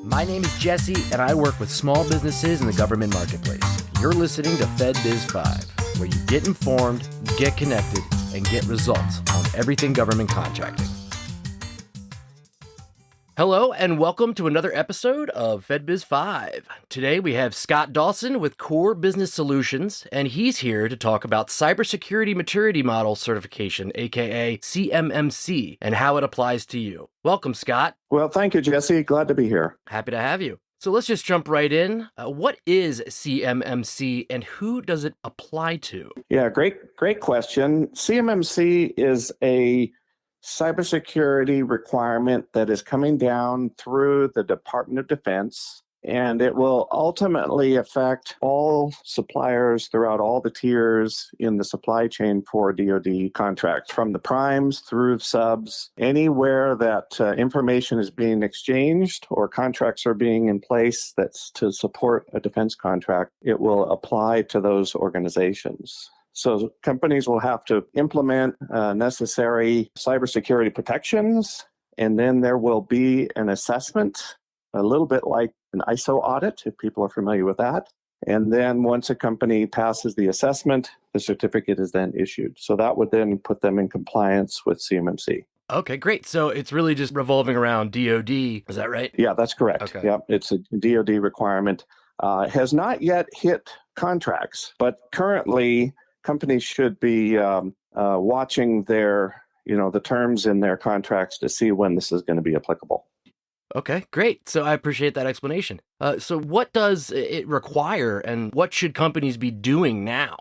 My name is Jesse, and I work with small businesses in the government marketplace. You're listening to FedBiz 5, where you get informed, get connected, and get results on everything government contracting. Hello, and welcome to another episode of FedBiz 5. Today we have Scott Dawson with Core Business Solutions, and he's here to talk about Cybersecurity Maturity Model Certification, aka CMMC, and how it applies to you. Welcome, Scott. Well, thank you, Jesse. Glad to be here. Happy to have you. So let's just jump right in. What is CMMC and who does it apply to? Yeah, great question. CMMC is a cybersecurity requirement that is coming down through the Department of Defense, and it will ultimately affect all suppliers throughout all the tiers in the supply chain for DoD contracts, from the primes through subs. Anywhere that information is being exchanged or contracts are being in place that's to support a defense contract, it will apply to those organizations. So companies will have to implement necessary cybersecurity protections, and then there will be an assessment, a little bit like an ISO audit, if people are familiar with that. And then once a company passes the assessment, the certificate is then issued. So that would then put them in compliance with CMMC. Okay, great. So it's really just revolving around DoD. Is that right? Yeah, that's correct. Okay. Yeah, it's a DoD requirement. It has not yet hit contracts, but currently companies should be watching the terms in their contracts to see when this is going to be applicable. Okay, great. So I appreciate that explanation. So what does it require, and what should companies be doing now?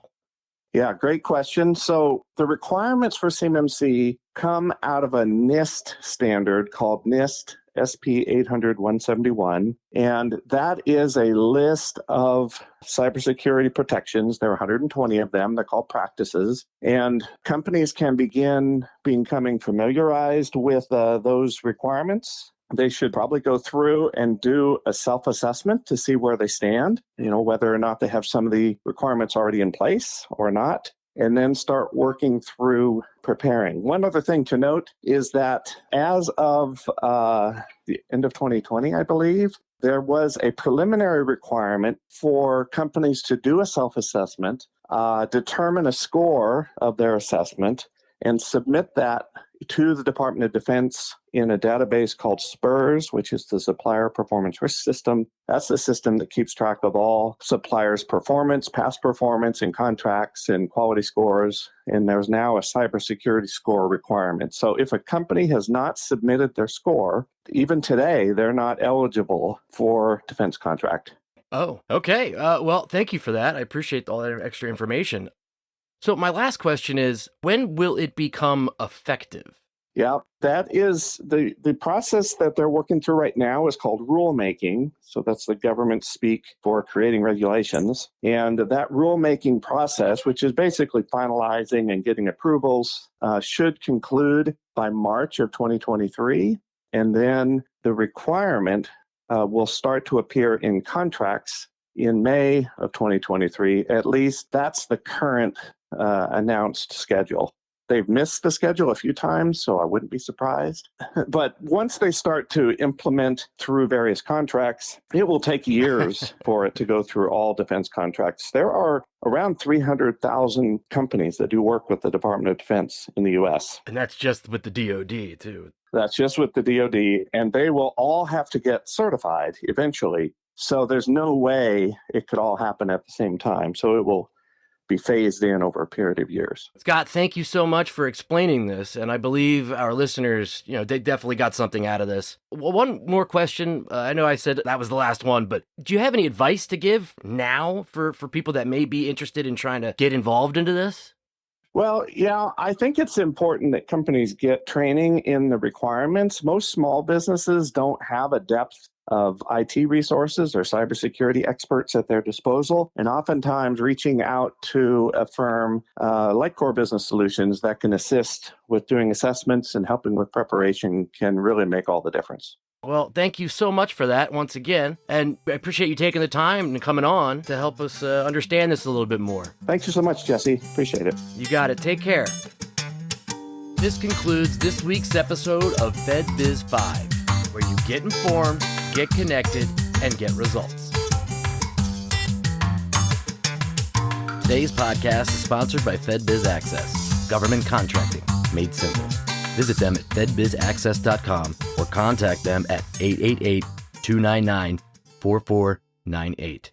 Yeah, great question. So the requirements for CMMC come out of a NIST standard called NIST SP 800-171, and that is a list of cybersecurity protections. There are 120 of them. They're called practices, and companies can begin becoming familiarized with those requirements. They should probably go through and do a self-assessment to see where they stand, whether or not they have some of the requirements already in place or not, and then start working through preparing. One other thing to note is that as of the end of 2020, I believe, there was a preliminary requirement for companies to do a self-assessment, determine a score of their assessment, and submit that to the Department of Defense in a database called SPURS, which is the Supplier Performance Risk System. That's the system that keeps track of all suppliers' performance, past performance in contracts and quality scores. And there's now a cybersecurity score requirement. So if a company has not submitted their score, even today, they're not eligible for defense contract. Oh, okay. Well, thank you for that. I appreciate all that extra information. So my last question is, when will it become effective? Yeah, that is the process that they're working through right now is called rulemaking. So that's the government speak for creating regulations. And that rulemaking process, which is basically finalizing and getting approvals, should conclude by March of 2023. And then the requirement will start to appear in contracts in May of 2023. At least that's the current announced schedule. They've missed the schedule a few times, so I wouldn't be surprised. But once they start to implement through various contracts, it will take years for it to go through all defense contracts. There are around 300,000 companies that do work with the Department of Defense in the U.S. And that's just with the DoD, too. That's just with the DoD, and they will all have to get certified eventually. So there's no way it could all happen at the same time. So it will be phased in over a period of years. Scott, thank you so much for explaining this. And I believe our listeners, they definitely got something out of this. Well, one more question. I know I said that was the last one, but do you have any advice to give now for people that may be interested in trying to get involved into this? Well, yeah, I think it's important that companies get training in the requirements. Most small businesses don't have a depth of IT resources or cybersecurity experts at their disposal, and oftentimes reaching out to a firm like Core Business Solutions that can assist with doing assessments and helping with preparation can really make all the difference. Well, thank you so much for that once again, and I appreciate you taking the time and coming on to help us understand this a little bit more. Thank you so much, Jesse. Appreciate it. You got it. Take care. This concludes this week's episode of FedBiz 5, where you get informed, get connected, and get results. Today's podcast is sponsored by FedBiz Access, government contracting made simple. Visit them at fedbizaccess.com or contact them at 888-299-4498.